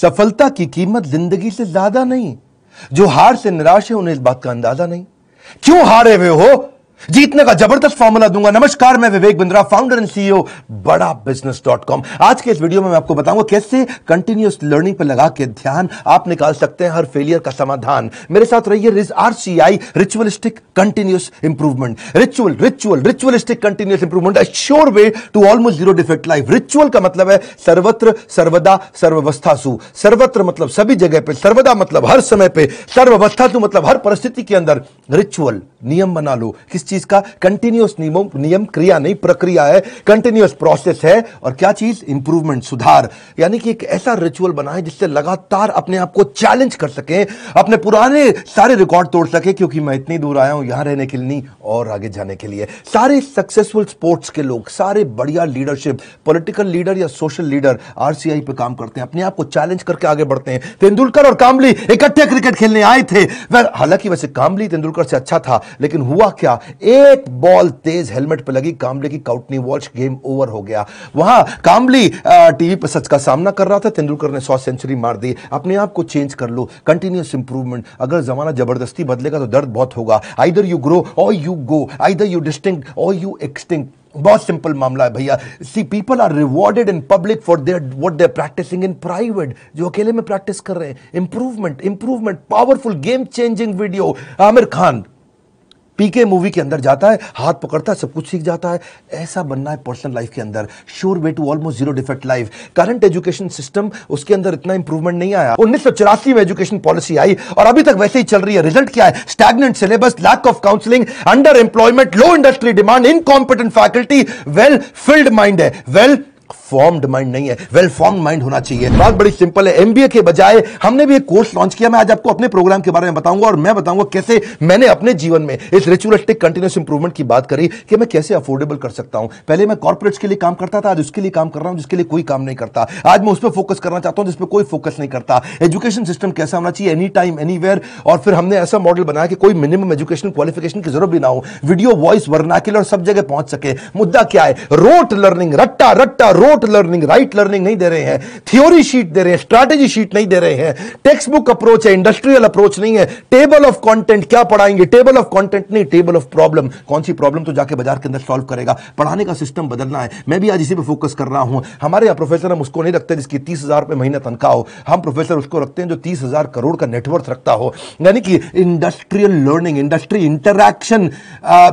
सफलता की कीमत जिंदगी से ज्यादा नहीं। जो हार से निराश है उन्हें इस बात का अंदाजा नहीं। क्यों हारे हुए हो? जीतने का जबरदस्त फॉर्मूला दूंगा। नमस्कार, मैं Vivek Bindra, founder and CEO बड़ा बिजनेस.com। आज के इस वीडियो में मैं आपको बताऊंगा कैसे कंटिन्यूअस लर्निंग पर लगा के ध्यान आप निकाल सकते हैं हर फेलियर का समाधान। मेरे साथ रहिए। RCI, ritualistic continuous improvement. Ritualistic continuous improvement, a sure way to almost zero defect life. Ritual का मतलब है सर्वत्र, सर्वदा, सर्वावस्थासु। सर्वत्र मतलब सभी जगह पे, सर्वदा मतलब हर समय पे, सर्वावस्थासु मतलब हर परिस्थिति के अंदर। रिचुअल नियम बना लो। किस चीज का? कंटिन्यूअस नियम क्रिया नहीं, प्रक्रिया है, कंटिन्यूअस प्रोसेस है। और क्या चीज? इंप्रूवमेंट, सुधार। यानी कि एक ऐसा रिचुअल बनाए जिससे लगातार अपने आप को चैलेंज कर सके, अपने पुराने सारे रिकॉर्ड तोड़ सके। क्योंकि मैं इतनी दूर आया हूं यहां रहने के लिए नहीं, और आगे जाने के लिए। सारे सक्सेसफुल स्पोर्ट्स के लोग, सारे बढ़िया लीडरशिप, पॉलिटिकल लीडर या सोशल लीडर RCI पे काम करते हैं, अपने आप को चैलेंज करके आगे बढ़ते हैं। तेंदुलकर और कामली इकट्ठे क्रिकेट खेलने आए थे। हालांकि वैसे कामली तेंदुलकर से अच्छा था, लेकिन हुआ क्या? एक बॉल तेज हेलमेट पे लगी, कामले की काउटनी वॉच, गेम ओवर हो गया। वहां कामली टीवी पर सच का सामना कर रहा था, तेंदुलकर ने 100 सेंचुरी मार दी। अपने आप को चेंज कर लो, कंटिन्यूअस इंप्रूवमेंट। अगर जमाना जबरदस्ती बदलेगा तो दर्द बहुत होगा। Either you grow or you go, either you distinct or you extinct. बहुत सिंपल मामला है भैया। See people are rewarded in public for their what they are practising in private. जो अकेले में प्रैक्टिस कर रहे हैं, improvement, powerful game changing video. Aamir Khan PK movie के अंदर जाता है, हाथ पकड़ता है, सब कुछ सीख जाता है। ऐसा बनना है पर्सनल लाइफ के अंदर। Sure way to almost zero defect life. Current education system, उसके अंदर इतना इंप्रूवमेंट नहीं आया। 1984 में एजुकेशन पॉलिसी आई और अभी तक वैसे ही चल रही है। रिजल्ट क्या है? Stagnant syllabus, lack of counselling, under employment, low industry demand, incompetent faculty. Well filled mind है, वेल फॉर्म्ड माइंड नहीं है। वेल फॉर्म्ड माइंड होना चाहिए। बात बड़ी सिंपल है। MBA के बजाय हमने भी एक कोर्स लॉन्च किया। मैं आज आपको अपने प्रोग्राम के बारे में बताऊंगा और मैं बताऊंगा कैसे मैंने अपने जीवन में इस रिचुअलिस्टिक कंटिन्यूअस इंप्रूवमेंट की बात करी कि मैं कैसे अफोर्डेबल कर सकता हूं। पहले मैं कॉर्पोरेट्स के लिए काम करता था, आज उसके लिए काम कर रहा हूं जिसके लिए कोई काम नहीं करता। आज मैं उस पर फोकस करना चाहता हूं जिस पर कोई फोकस नहीं करता। एजुकेशन सिस्टम कैसा होना चाहिए? Any time anywhere. और फिर हमने ऐसा मॉडल बनाया कि कोई मिनिमम एजुकेशन क्वालिफिकेशन की जरूरत भी ना हो। वीडियो, वॉइस, वर्नाक्युलर सब जगह पहुंच सके। मुद्दा क्या है? रोट लर्निंग, रट्टा रोट लर्निंग, राइट लर्निंग नहीं दे रहे हैं। थ्योरी शीट दे रहे हैं, स्ट्रैटेजी शीट नहीं दे रहे हैं। टेक्स्ट बुक अप्रोच है, इंडस्ट्रियल अप्रोच नहीं है। टेबल ऑफ कंटेंट क्या पढ़ाएंगे? टेबल ऑफ कंटेंट नहीं, टेबल ऑफ प्रॉब्लम। कौन सी प्रॉब्लम तो जाके बाजार के अंदर सॉल्व करेगा। पढ़ाने का सिस्टम बदलना है। मैं भी आज इसी पे फोकस कर रहा हूं। हमारे यहाँ प्रोफेसर हम उसको नहीं रखते जिसकी 30,000 रुपए महीना तनख्वाह हो। हम प्रोफेसर उसको रखते हैं जो 30,000 करोड़ का नेटवर्थ रखता हो। यानी कि industrial learning, industry interaction.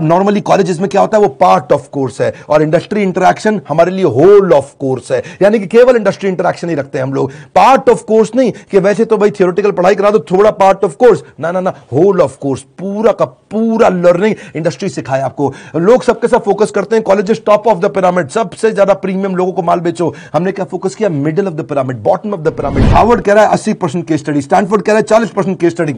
Normally colleges में क्या होता है? वो पार्ट ऑफ कोर्स है, और इंडस्ट्री इंटरैक्शन हमारे लिए होल ऑफ कोर्स है। यानी कि केवल इंडस्ट्री इंटरैक्शन ही रखते हैं हम लोग, पार्ट ऑफ कोर्स नहीं कि वैसे तो भाई थियोरेटिकल पढ़ाई करा दो, थोड़ा पार्ट ऑफ कोर्स। ना, होल ऑफ कोर्स, पूरा का पूरा लर्निंग इंडस्ट्री सिखाए आपको। लोग सबके साथ फोकस करते हैं colleges top of the pyramid, सबसे ज्यादा प्रीमियम लोगों को माल बेचो। हमने क्या फोकस किया? Middle of the pyramid, bottom of the pyramid. Harvard कह रहा है 80% केस स्टडी, स्टैनफोर्ड कह रहा है 40% केस स्टडी।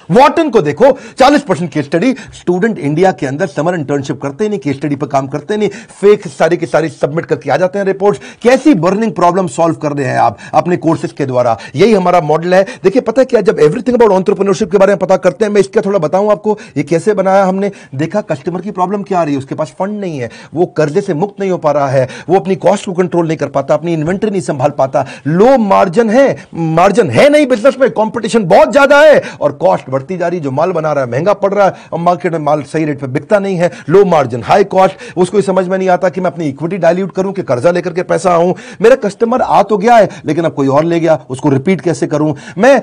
वॉटन को देखो 40% केस स्टडी। स्टूडेंट इंडिया के अंदर समर इंटर्नशिप करते नहीं, केस स्टडी पर काम करते नहीं, फेक सारी की सारी सबमिट करके आ जाते हैं रिपोर्ट्स। कैसी बर्निंग प्रॉब्लम सॉल्व कर रहे हैं आप अपने कोर्सेज के द्वारा। यही हमारा मॉडल है। देखिए पता है क्या, जब एवरीथिंग अबाउट एंटरप्रेन्योरशिप के बारे में पता करते हैं, मैं इसका थोड़ा बताऊं आपको ये कैसे बनाया हमने। देखा कस्टमर की प्रॉब्लम क्या आ रही है, उसके पास फंड नहीं है, वो कर्जे से मुक्त नहीं हो पा रहा है, वो अपनी कॉस्ट को कंट्रोल नहीं कर पाता, अपनी इन्वेंटरी नहीं संभाल पाता, लो मार्जिन है नहीं बिजनेस में, कॉम्पिटिशन बहुत ज्यादा है और कॉस्ट बढ़ती जा रही, जो माल बना रहा है महंगा पड़ रहा है और मार्केट में माल सही रेट पे बिकता नहीं है। लो मार्जिन, हाई कॉस्ट, उसको समझ में नहीं आता कि मैं अपनी इक्विटी डाइल्यूट करूं कि कर्जा लेकर के पैसा आऊं। मेरा कस्टमर आ तो गया है लेकिन अब कोई और ले गया, उसको रिपीट कैसे करूं। मैं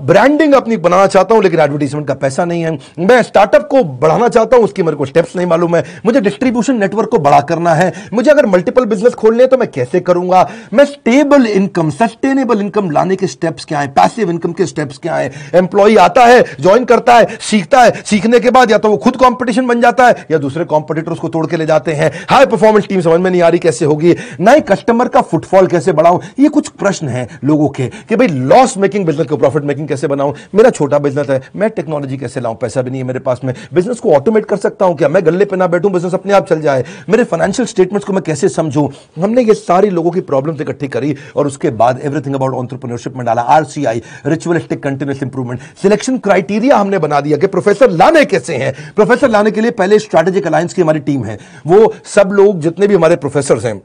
ब्रांडिंग अपनी बनाना चाहता हूं लेकिन एडवर्टाइजमेंट का पैसा नहीं है। मैं स्टार्टअप को बढ़ाना चाहता हूं, उसकी मेरे को स्टेप्स नहीं मालूम है। मुझे डिस्ट्रीब्यूशन नेटवर्क को बड़ा करना है, मुझे अगर मल्टीपल बिजनेस खोलने तो मैं कैसे करूंगा। मैं स्टेबल इनकम, सस्टेनेबल इनकम लाने के स्टेप्स क्या है, पैसिव इनकम के स्टेप्स क्या है। एम्प्लॉय आता है, ज्वाइन करता है, सीखता है, सीखने के बाद या तो वो खुद कंपटीशन बन जाता है या दूसरे कॉम्पिटिटर्स को तोड़ के ले जाते हैं। हाई परफॉर्मेंस टीम समझ में नहीं आ रही कैसे होगी, नए कस्टमर का फुटफॉल कैसे बढ़ाऊं। ये कुछ प्रश्न हैं लोगों के कि भाई लॉस मेकिंग बिजनेस को प्रॉफिट मेकिंग कैसे बनाऊं। मेरा छोटा बिजनेस है, मैं टेक्नोलॉजी कैसे लाऊं, पैसा भी नहीं है मेरे पास में। बिजनेस को ऑटोमेट कर सकता हूं क्या, मैं गल्ले पे ना बैठूं, बिजनेस अपने आप चल जाए। मेरे फाइनेंशियल स्टेटमेंट्स को मैं कैसे समझूं। हमने ये सारी लोगों की प्रॉब्लम्स इकट्ठी करी और उसके बाद एवरीथिंग अबाउट एंटरप्रेन्योरशिप में डाला। RCI, ritualistic continuous improvement. Selection criteria हमने बना दिया कि प्रोफेसर लाने कैसे हैं। प्रोफेसर लाने के लिए पहले स्ट्रैटेजिक अलायंस की हमारी टीम है, वो सब लोग जितने भी हमारे प्रोफेसर हैं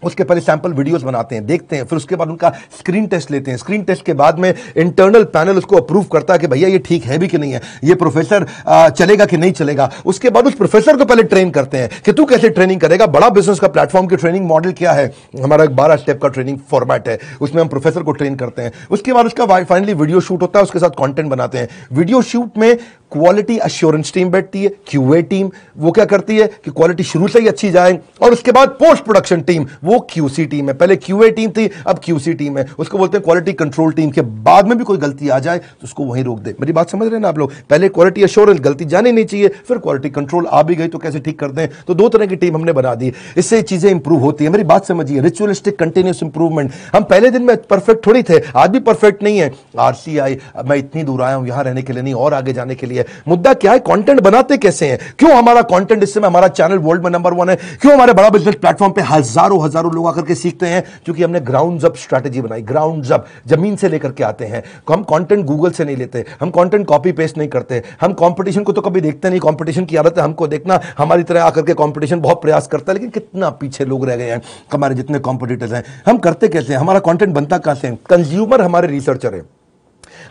उसके पहले सैंपल वीडियोस बनाते हैं, देखते हैं, फिर उसके बाद उनका स्क्रीन टेस्ट लेते हैं। स्क्रीन टेस्ट के बाद में इंटरनल पैनल उसको अप्रूव करता है कि भैया ये ठीक है भी कि नहीं है, ये प्रोफेसर चलेगा कि नहीं चलेगा। उसके बाद उस प्रोफेसर को पहले ट्रेन करते हैं कि तू कैसे ट्रेनिंग करेगा। बड़ा बिजनेस का प्लेटफॉर्म की ट्रेनिंग मॉडल क्या है, हमारा एक 12 स्टेप का ट्रेनिंग फॉर्मेट है, उसमें हम प्रोफेसर को ट्रेन करते हैं। उसके बाद उसका फाइनली वीडियो शूट होता है, उसके साथ कंटेंट बनाते हैं। वीडियो शूट में क्वालिटी अश्योरेंस टीम बैठती है, क्यूए टीम, वो क्या करती है कि क्वालिटी शुरू से ही अच्छी जाए, और उसके बाद पोस्ट प्रोडक्शन टीम, वो क्यूसी टीम है। पहले क्यूए टीम थी, अब क्यूसी टीम है, उसको बोलते हैं क्वालिटी कंट्रोल टीम। के बाद में भी कोई गलती आ जाए तो उसको वहीं रोक दे। मेरी बात समझ रहे हैं ना आप लोग? पहले क्वालिटी अश्योरेंस, गलती जानी नहीं चाहिए, फिर क्वालिटी कंट्रोल आ भी गई तो कैसे ठीक करते हैं। तो दो तरह की टीम हमने बना दी, इससे चीजें इंप्रूव होती है। मेरी बात समझिए, रिचुअलिस्टिक कंटिन्यूस इंप्रूवमेंट। हम पहले दिन में परफेक्ट थोड़ी थे, आज भी परफेक्ट नहीं है। आरसीआई, मैं इतनी दूर आया हूं यहां रहने के लिए नहीं, और आगे जाने के लिए। मुद्दा क्या है, कंटेंट बनाते कैसे हैं? क्यों हमारा कंटेंट, इस समय हमारा चैनल वर्ल्ड में नंबर 1 है? क्यों हमारे बड़ा बिजनेस प्लेटफॉर्म पे हजारों लोग आकर के सीखते हैं? क्योंकि हमने ग्राउंड अप स्ट्रेटजी बनाई। ग्राउंड अप, जमीन से लेकर के आते हैं। हम कंटेंट गूगल से नहीं लेते, हम कंटेंट कॉपी पेस्ट नहीं करते, हम कंपटीशन को तो कभी देखते नहीं। कंपटीशन की आदत है हमको देखना, हमारी तरह आकर के कंपटीशन बहुत प्रयास करता है, लेकिन कितना पीछे लोग रह गए हैं हमारे जितने कॉम्पिटिटर्स हैं। हम करते कैसे हैं, हमारा कंटेंट बनता कैसे है? कंज्यूमर हमारे रिसर्चर है।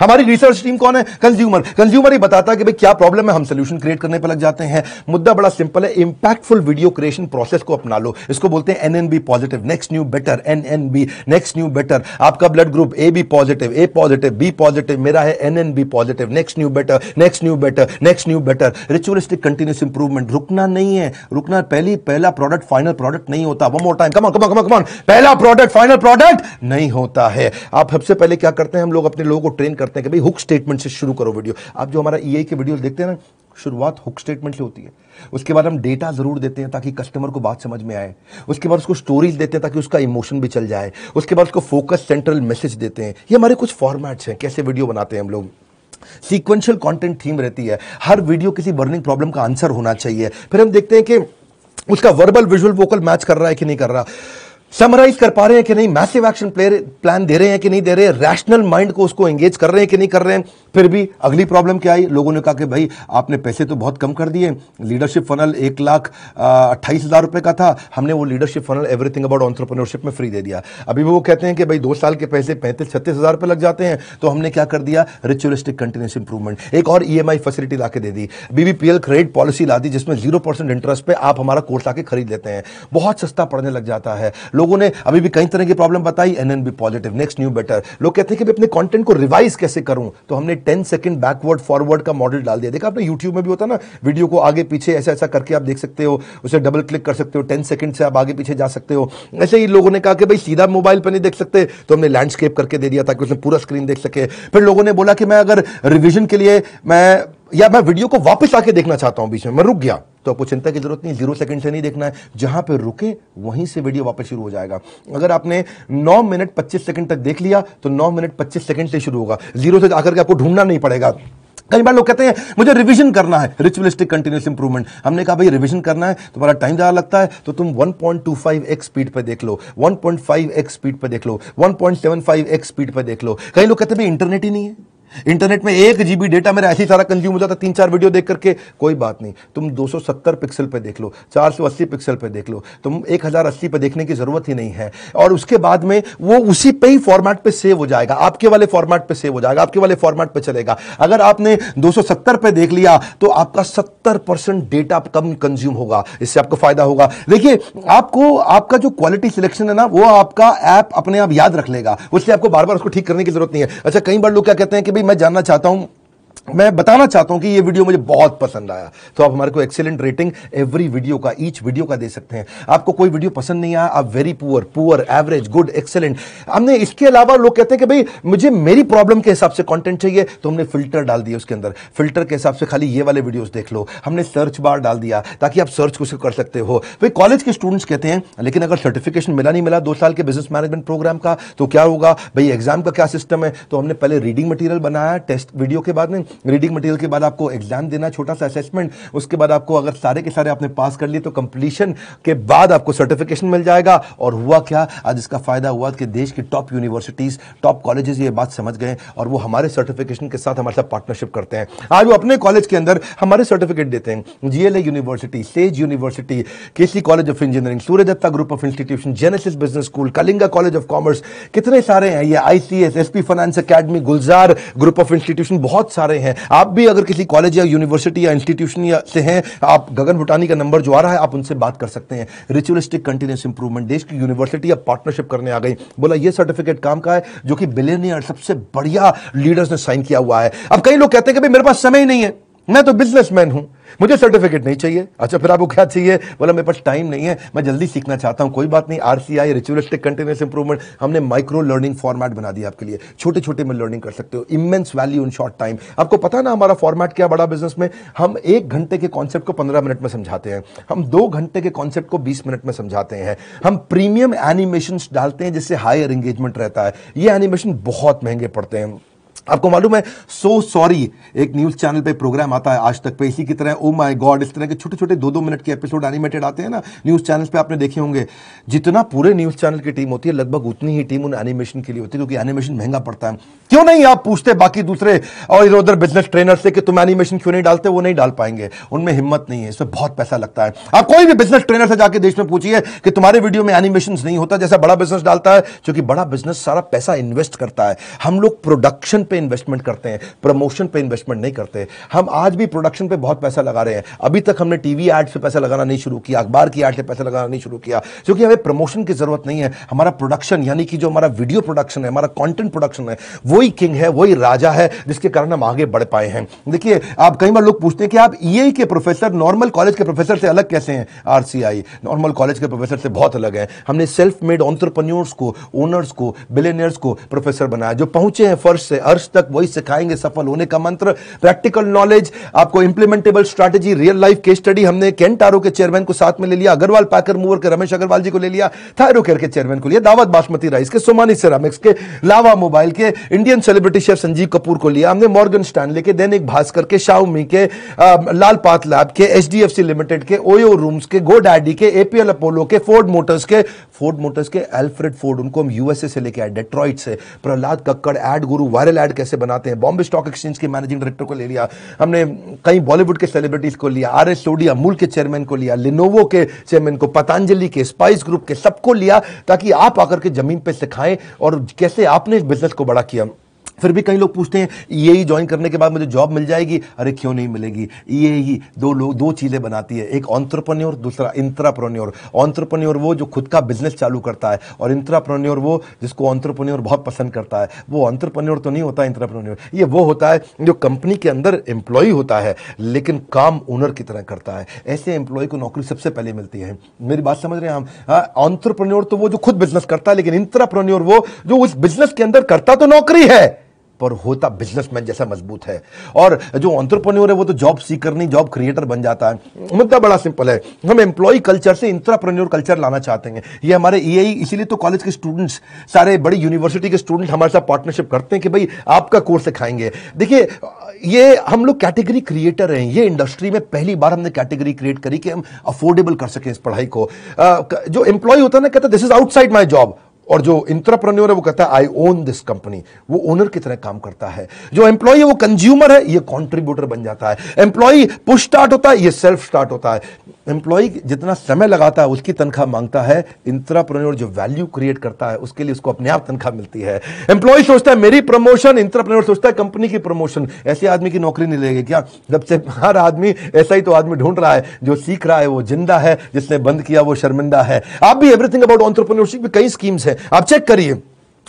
हमारी रिसर्च टीम कौन है? कंज्यूमर। कंज्यूमर ही बताता है कि भाई क्या प्रॉब्लम है, हम सॉल्यूशन क्रिएट करने पर लग जाते हैं। मुद्दा बड़ा सिंपल है, इंपैक्टफुल वीडियो क्रिएशन प्रोसेस को अपना लो। इसको बोलते हैं NNB positive, next new better. NNB, next new better. आपका blood group A B positive, A positive, B positive, मेरा है NNB positive. Next new better, next new better, next new better. Ritualistic continuous improvement. रुकना नहीं है, रुकना। पहला product final product नहीं होता। One more time, come on come on come on. पहला प्रोडक्ट फाइनल प्रोडक्ट नहीं होता है। आप सबसे पहले क्या करते हैं, हम लोग अपने लोगों को ट्रेन करते हैं कि भाई हुक स्टेटमेंट से शुरू करो वीडियो। आप जो हमारा ईआई के वीडियो देखते हैं ना, शुरुआत हुक स्टेटमेंट से होती है। उसके बाद हम डेटा जरूर देते हैं ताकि कस्टमर को बात समझ में आए। उसके बाद उसको स्टोरीज देते हैं ताकि उसका इमोशन भी चल जाए। उसके बाद उसको फोकस सेंट्रल मैसेज देते हैं। ये हमारे कुछ फॉर्मेट्स हैं, कैसे वीडियो बनाते हैं हम लोग। सीक्वेंशियल कंटेंट थीम रहती है, हर वीडियो किसी बर्निंग प्रॉब्लम का आंसर होना चाहिए। फिर हम देखते हैं कि उसका वर्बल विजुअल वोकल मैच कर रहा है कि नहीं कर रहा, समराइज कर पा रहे हैं कि नहीं, मैसिव एक्शन प्लान दे रहे हैं कि नहीं दे रहे हैं, रैशनल माइंड को उसको एंगेज कर रहे हैं कि नहीं कर रहे हैं। फिर भी अगली प्रॉब्लम क्या आई, लोगों ने कहा कि भाई आपने पैसे तो बहुत कम कर दिए। लीडरशिप फनल 1,28,000 रुपए का था, हमने वो leadership funnel everything about entrepreneurship में फ्री दे दिया। अभी वो कहते हैं कि भाई 2 साल के पैसे 35-36,000 रुपए लग जाते हैं। तो हमने क्या कर दिया, रिचुअलिस्टिक कंटिन्यूस इंप्रूवमेंट। एक और ईएमआई फैसिलिटी ला के दे दी, बीबीपीएल क्रेडिट पॉलिसी ला दी, जिसमें 0% इंटरेस्ट पे आप हमारा कोर्स आके खरीद लेते हैं। बहुत सस्ता पड़ने लग जाता है। लोगों ने अभी भी कई तरह की प्रॉब्लम बताई, NNB positive, next new better. लोग कहते हैं कि अपने कंटेंट को रिवाइज कैसे करूं, तो हमने 10 सेकंड बैकवर्ड फॉरवर्ड का मॉडल डाल दिया। देखा आपने यूट्यूब में भी होता है ना, वीडियो को आगे पीछे ऐसा ऐसा करके आप देख सकते हो, उसे डबल क्लिक कर सकते हो, 10 सेकंड से आप आगे पीछे जा सकते हो। ऐसे ही लोगों ने कहा कि भाई सीधा मोबाइल पर नहीं देख सकते, तो हमने लैंडस्केप करके दे दिया ताकि उसमें पूरा स्क्रीन देख सके। फिर लोगों ने बोला कि मैं अगर रिविजन के लिए मैं वीडियो को वापस आके देखना चाहता हूं, बीच में मैं रुक गया, तो आपको चिंता की जरूरत नहीं, 0 सेकंड से नहीं देखना है, जहां पे रुके वहीं से वीडियो वापस शुरू हो जाएगा। अगर आपने 9 मिनट 25 सेकंड तक देख लिया तो 9 मिनट 25 सेकंड से शुरू होगा, 0 से आकर के आपको ढूंढना नहीं पड़ेगा। कई बार लोग कहते हैं मुझे रिवीजन करना है, रिचुअलिस्टिक कंटिन्यूस इंप्रूवमेंट। हमने कहा भाई रिवीजन करना है, तुम्हारा टाइम ज्यादा लगता है, तो तुम 1.25x स्पीड पे देख लो, 1.5x स्पीड पे देख लो, 1.75x स्पीड पे देख लो। कई लोग कहते हैं भाई इंटरनेट ही नहीं है, इंटरनेट में 1 GB डेटा मेरा ऐसे ही सारा कंज्यूम हो जाता, 3-4 वीडियो देख करके। कोई बात नहीं, तुम 270 पिक्सल पे देख लो, 480 पिक्सल पे देख लो, तुम 1080 पे देखने की जरूरत ही नहीं है। और उसके बाद में वो उसी पे ही फॉर्मेट पे सेव हो जाएगा, आपके वाले फॉर्मेट पे सेव हो जाएगा, आपके वाले फॉर्मेट पे चलेगा। अगर आपने 270 पे देख लिया तो आपका 70% डेटा कम कंज्यूम होगा, इससे आपको फायदा होगा। देखिए आपको आपका जो क्वालिटी सिलेक्शन है ना, वो आपका ऐप अपने आप याद रख लेगा, उससे आपको बार बार उसको ठीक करने की जरूरत नहीं है। अच्छा, कई बार लोग क्या कहते हैं कि मैं जानना चाहता हूं, मैं बताना चाहता हूं कि ये वीडियो मुझे बहुत पसंद आया, तो आप हमारे को एक्सीलेंट रेटिंग एवरी वीडियो का, ईच वीडियो का दे सकते हैं। आपको कोई वीडियो पसंद नहीं आया, आप very poor, poor, average, good, excellent. हमने इसके अलावा लोग कहते हैं कि भाई मुझे मेरी प्रॉब्लम के हिसाब से कंटेंट चाहिए, तो हमने फिल्टर डाल दिया उसके अंदर, फिल्टर के हिसाब से खाली ये वाले वीडियोस देख लो। हमने सर्च बार डाल दिया ताकि आप सर्च कुछ कर सकते हो। भाई कॉलेज के स्टूडेंट्स कहते हैं लेकिन अगर सर्टिफिकेशन मिला नहीं मिला 2 साल के बिजनेस मैनेजमेंट प्रोग्राम का, तो क्या होगा भाई, एग्जाम का क्या सिस्टम है? तो हमने पहले रीडिंग मटेरियल बनाया टेस्ट वीडियो के बाद में, रीडिंग मटेरियल के बाद आपको एग्जाम देना, छोटा सा असेसमेंट, उसके बाद आपको अगर सारे के सारे आपने पास कर लिए तो कंप्लीशन के बाद आपको सर्टिफिकेशन मिल जाएगा। और हुआ क्या, आज इसका फायदा हुआ कि देश की टॉप यूनिवर्सिटीज, टॉप कॉलेजेस ये बात समझ गए और वो हमारे सर्टिफिकेशन के साथ हमारे साथ पार्टनरशिप करते हैं। आज वो अपने कॉलेज के अंदर हमारे सर्टिफिकेट देते हैं। GLA University, Sage University, KC College of Engineering, Surya Datta Group of Institution, Genesis Business School, Kalinga College of Commerce, कितने सारे हैं ये, ICS, SP Finance Academy, Gulzar Group of Institution, बहुत सारे हैं। आप भी अगर किसी कॉलेज या यूनिवर्सिटी या इंस्टीट्यूशन से हैं, आप गगन भुटानी का नंबर जो आ रहा है आप उनसे बात कर सकते हैं। रिचुअलिस्टिक कंटिन्यूअस इंप्रूवमेंट, देश की यूनिवर्सिटी अब पार्टनरशिप करने आ गई। बोला ये सर्टिफिकेट काम का है जो कि बिलियनियर सबसे बढ़िया लीडर्स ने साइन किया हुआ है। अब कई लोग कहते हैं कि भाई मेरे पास समय ही नहीं है, मैं तो बिजनेसमैन हूं, मुझे सर्टिफिकेट नहीं चाहिए। अच्छा फिर आपको क्या चाहिए? बोला मेरे पास टाइम नहीं है, मैं जल्दी सीखना चाहता हूं। कोई बात नहीं, आरसीआई, रिचुअलिस्टिक कंटिन्यूअस इंप्रूवमेंट, हमने माइक्रो लर्निंग फॉर्मेट बना दिया आपके लिए। छोटे छोटे में लर्निंग कर सकते हो, immense value in short time. आपको पता ना हमारा फॉर्मेट क्या बड़ा बिजनेस में, हम 1 घंटे के कॉन्सेप्ट को 15 मिनट में समझाते हैं, हम 2 घंटे के कॉन्सेप्ट को 20 मिनट में समझाते हैं, हम प्रीमियम एनिमेशन डालते हैं जिससे हायर एंगेजमेंट रहता है। ये एनिमेशन बहुत महंगे पड़ते हैं। आपको मालूम है, सो सॉरी एक न्यूज चैनल पे प्रोग्राम आता है आज तक पे, इसी की तरह ओ माय गॉड, इस तरह के छोटे छोटे 2-2 मिनट के एपिसोड एनिमेटेड आते हैं ना न्यूज चैनल्स पे, आपने देखे होंगे। जितना पूरे न्यूज चैनल की टीम होती है लगभग उतनी ही टीम उन एनिमेशन के लिए होती है, क्योंकि एनिमेशन महंगा पड़ता है। क्यों नहीं आप पूछते बाकी दूसरे और इधर उधर बिजनेस ट्रेनर से कि तुम एनिमेशन क्यों नहीं डालते? वो नहीं डाल पाएंगे, उनमें हिम्मत नहीं है, इसमें बहुत पैसा लगता है। आप कोई भी बिजनेस ट्रेनर से जाके देश में पूछिए कि तुम्हारे वीडियो में एनिमेशन नहीं होता जैसा बड़ा बिजनेस डालता है, क्योंकि बड़ा बिजनेस सारा पैसा इन्वेस्ट करता है। हम लोग प्रोडक्शन पे इन्वेस्टमेंट करते हैं, प्रमोशन पे इन्वेस्टमेंट नहीं करते। हम आज भी प्रोडक्शन पे बहुत पैसा लगा रहे हैं। अभी तक हमने टीवी एड्स पे पैसा लगाना नहीं शुरू किया, अखबार की एड पे पैसा लगाना नहीं शुरू किया, क्योंकि हमें प्रमोशन की जरूरत नहीं है। हमारा प्रोडक्शन यानी कि जो हमारा वीडियो प्रोडक्शन है, हमारा कंटेंट प्रोडक्शन है, वही किंग है, वही राजा है, जिसके कारण हम आगे बढ़ पाए हैं। देखिए, आप कई बार लोग पूछते हैं कि आप ईए के प्रोफेसर नॉर्मल कॉलेज के प्रोफेसर से अलग कैसे हैं? आरसीआई नॉर्मल कॉलेज के प्रोफेसर से बहुत अलग है। हमने सेल्फ मेड एंटरप्रेन्योर्स को, ओनर्स को, बिलियनियर्स को प्रोफेसर बनाया, जो पहुंचे हैं फर्श से अर्श तक, वही सिखाएंगे सफल होने का मंत्र, प्रैक्टिकल नॉलेज, आपको implementable strategy, real life case study. हमने केंटारो के चेयरमैन को साथ में ले लिया, अग्रवाल पैकर मूवर के रमेश अग्रवाल जी को ले लिया, थायरोकेयर के चेयरमैन को लिया, दावत बासमती राइस के, सोमानी सिरामिक्स के, लावा मोबाइल के Indian celebrity chef Sanjeev Kapoor को लिया हमने, मॉर्गन स्टैनले के, दैनिक भास्कर के, शाओमी के, लाल पाथ लैब के, एचडीएफसी लिमिटेड के, ओयो रूम्स के, गोडैडी के, एपीएल अपोलो के, फोर्ड मोटर्स के, एल्फ्रेड फोर्ड, उनको हम यूएसए से लेके आए, डेट्रॉइट से, प्रहलाद कक्कड़, एड गुरु, वायरल एड कैसे बनाते हैं, बॉम्बे स्टॉक एक्सचेंज के मैनेजिंग डायरेक्टर को ले लिया हमने, कई बॉलीवुड के सेलिब्रिटीज को लिया, आरएस सोडी अमूल के चेयरमैन को लिया, लिनोवो के चेयरमैन को, पतंजलि के, स्पाइस ग्रुप के, सबको लिया ताकि आप आकर के जमीन पे सिखाएं और कैसे आपने इस बिजनेस को बड़ा किया। फिर भी कई लोग पूछते हैं ईएई ज्वाइन करने के बाद मुझे जॉब मिल जाएगी? अरे क्यों नहीं मिलेगी। ईएई दो चीजें बनाती है, एक एंटरप्रेन्योर, दूसरा इंट्राप्रेन्योर। एंटरप्रेन्योर वो जो खुद का बिजनेस चालू करता है, और इंट्राप्रेन्योर वो जिसको एंटरप्रेन्योर बहुत पसंद करता है। वो एंटरप्रेन्योर तो नहीं होता इंट्राप्रेन्योर, ये वो होता है जो कंपनी के अंदर एम्प्लॉय होता है लेकिन काम ओनर की तरह करता है। ऐसे एम्प्लॉय को नौकरी सबसे पहले मिलती है। मेरी बात समझ रहे हैं हम? एंटरप्रेन्योर तो वो जो खुद बिजनेस करता है, लेकिन इंट्राप्रेन्योर वो जो उस बिजनेस के अंदर करता तो नौकरी है पर होता बिजनेसमैन जैसा मजबूत है। और जो एंटरप्रेन्योर है वो तो जॉब सीकर नहीं, जॉब क्रिएटर बन जाता है। मुद्दा बड़ा सिंपल है, हम एम्प्लॉय कल्चर से इंट्राप्रेन्योर कल्चर लाना चाहते हैं। ये हमारे ईएई, इसीलिए तो कॉलेज के स्टूडेंट्स, सारे बड़ी यूनिवर्सिटी के स्टूडेंट हमारे साथ पार्टनरशिप करते हैं कि भाई आपका कोर्स सिखाएंगे। देखिए, ये हम लोग कैटेगरी क्रिएटर हैं। ये इंडस्ट्री में पहली बार हमने कैटेगरी क्रिएट करी कि हम अफोर्डेबल कर सकें इस पढ़ाई को। जो एम्प्लॉय होता है ना, कहता है this is outside my job, और जो इंट्राप्रेन्योर है वो कहता है आई ओन दिस कंपनी, वो ओनर की तरह काम करता है। जो एम्प्लॉय है वो कंज्यूमर है, ये कंट्रीब्यूटर बन जाता है। एम्प्लॉय पुश स्टार्ट होता है, ये सेल्फ स्टार्ट होता है। एम्प्लॉय जितना समय लगाता है उसकी तनख्वाह मांगता है, इंट्राप्रेन्योर जो वैल्यू क्रिएट करता है उसके लिए उसको अपने आप तनख्वाह मिलती है। एम्प्लॉय सोचता है मेरी प्रमोशन, इंट्राप्रेन्योर सोचता है कंपनी की प्रमोशन। ऐसे आदमी की नौकरी नहीं लगेगी क्या? जब से हर आदमी ऐसा ही तो आदमी ढूंढ रहा है, जो सीख रहा है वो जिंदा है, जिसने बंद किया वो शर्मिंदा है। आप भी एवरीथिंग अबाउट एंटरप्रेन्योरशिप में कई स्कीम्स है, आप चेक करिए।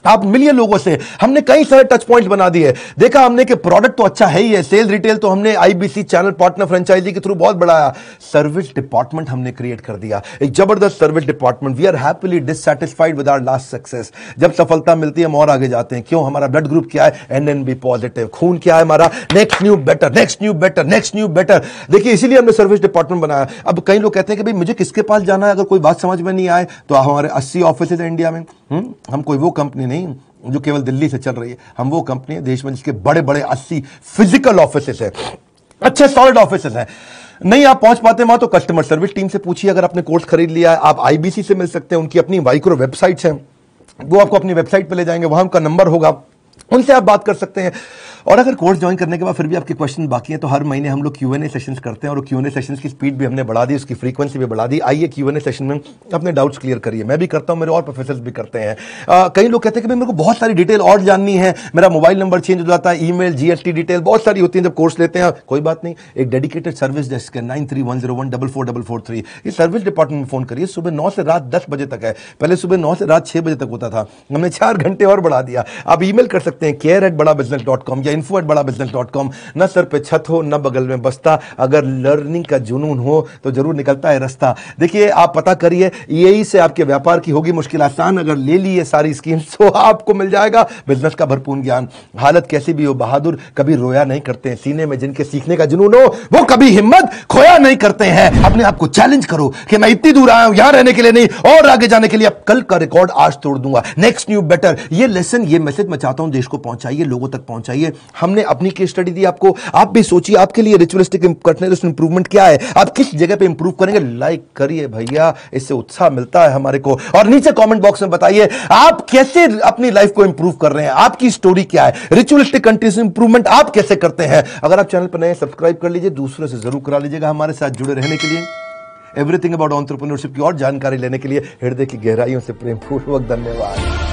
आप मिलिए लोगों से, हमने कई सारे टच पॉइंट बना दिए। देखा हमने कि प्रोडक्ट तो अच्छा है ही है, सेल रिटेल तो हमने आईबीसी चैनल पार्टनर फ्रेंचाइजी के थ्रू बहुत बढ़ाया। सर्विस डिपार्टमेंट हमने क्रिएट कर दिया, एक जबरदस्त service department. We are happily dissatisfied with our last success. जब सफलता मिलती है हम और आगे जाते हैं। क्यों? हमारा ब्लड ग्रुप क्या है? NNB positive. खून क्या है हमारा? Next new better, next new better, next new better. देखिए, इसीलिए हमने सर्विस डिपार्टमेंट बनाया। अब कई लोग कहते हैं कि भाई मुझे किसके पास जाना है अगर कोई बात समझ में नहीं आए, तो हमारे 80 ऑफिस है इंडिया में। हम कोई वो कंपनी नहीं, जो केवल दिल्ली से चल रही है। हम वो कंपनी है देश में जिसके बड़े बड़े 80 फिजिकल ऑफिसेस है, अच्छे सॉलिड ऑफिसेस हैं। नहीं आप पहुंच पाते वहां तो कस्टमर सर्विस टीम से पूछिए। अगर आपने कोर्स खरीद लिया है, आप आईबीसी से मिल सकते हैं, उनकी अपनी माइक्रो वेबसाइट्स हैं, वो आपको अपनी वेबसाइट पे ले जाएंगे, वहां उनका नंबर होगा, उनसे आप बात कर सकते हैं। और अगर कोर्स ज्वाइन करने के बाद फिर भी आपके क्वेश्चन बाकी हैं तो हर महीने हम लोग Q&A सेशंस करते हैं, और Q&A सेशंस की स्पीड भी हमने बढ़ा दी, उसकी फ्रीक्वेंसी भी बढ़ा दी। आइए Q&A सेशन में अपने डाउट्स क्लियर करिए। मैं भी करता हूं, मेरे और प्रोफेसर्स भी करते हैं। कई लोग कहते हैं कि भाई मेरे को बहुत सारी डिटेल और जाननी है, मेरा मोबाइल नंबर चेंज हो जाता है, ईमेल, GST डिटेल बहुत सारी होती है जब कोर्स लेते हैं। कोई बात नहीं, एक डेडिकेटेड सर्विस डेस्क है 9310144443, ये सर्विस डिपार्टमेंट में फोन करिए। सुबह 9 से रात 10 बजे तक है, पहले सुबह 9 से रात 6 बजे तक होता था, हमने 4 घंटे और बढ़ा दिया। आप ईमेल कर सकते हैं care@badabusiness.com या info@badabusiness.com। न सर पे छत हो न बगल में बस्ता, अगर लर्निंग का जुनून हो तो जरूर निकलता है रास्ता। देखिए आप पता करिए, यही से आपके व्यापार की होगी मुश्किल आसान। अगर ले ली ये सारी स्कीम्स तो आपको मिल जाएगा बिजनेस का भरपूर ज्ञान। हालत कैसी भी हो, बहादुर कभी रोया नहीं करते हैं, सीने में जिनके सीखने का जुनून हो वो कभी हिम्मत खोया नहीं करते हैं। अपने आप को चैलेंज करो कि मैं इतनी दूर आया हूं यहां रहने के लिए नहीं, और आगे जाने के लिए। अब कल का रिकॉर्ड आज तोड़ दूंगा, नेक्स्ट न्यू बेटर। ये लेसन, ये मैसेज मैं चाहता हूं देश को पहुंचाइए, लोगों तक पहुंचाइए। हमने अपनी केस स्टडी दी आपको, आप भी सोचिए आपके लिए रिचुअलिस्टिक कंटिन्यूअस इंप्रूवमेंट क्या है, आप किस जगह पे इंप्रूव करेंगे। लाइक करिए भैया, इससे उत्साह मिलता है हमारे को। और नीचे कमेंट बॉक्स में बताइए आप कैसे अपनी लाइफ को इंप्रूव कर रहे हैं, आपकी स्टोरी क्या है, रिचुअलिस्टिक कंटिन्यूअस इंप्रूवमेंट आप कैसे करते हैं। अगर आप चैनल पर नए, सब्सक्राइब कर लीजिए, दूसरों से जरूर करा लीजिएगा हमारे साथ जुड़े रहने के लिए। एवरीथिंग अबाउट एंटरप्रेन्योरशिप की और जानकारी लेने के लिए हृदय की गहराइयों से प्रेम पूर्वक धन्यवाद।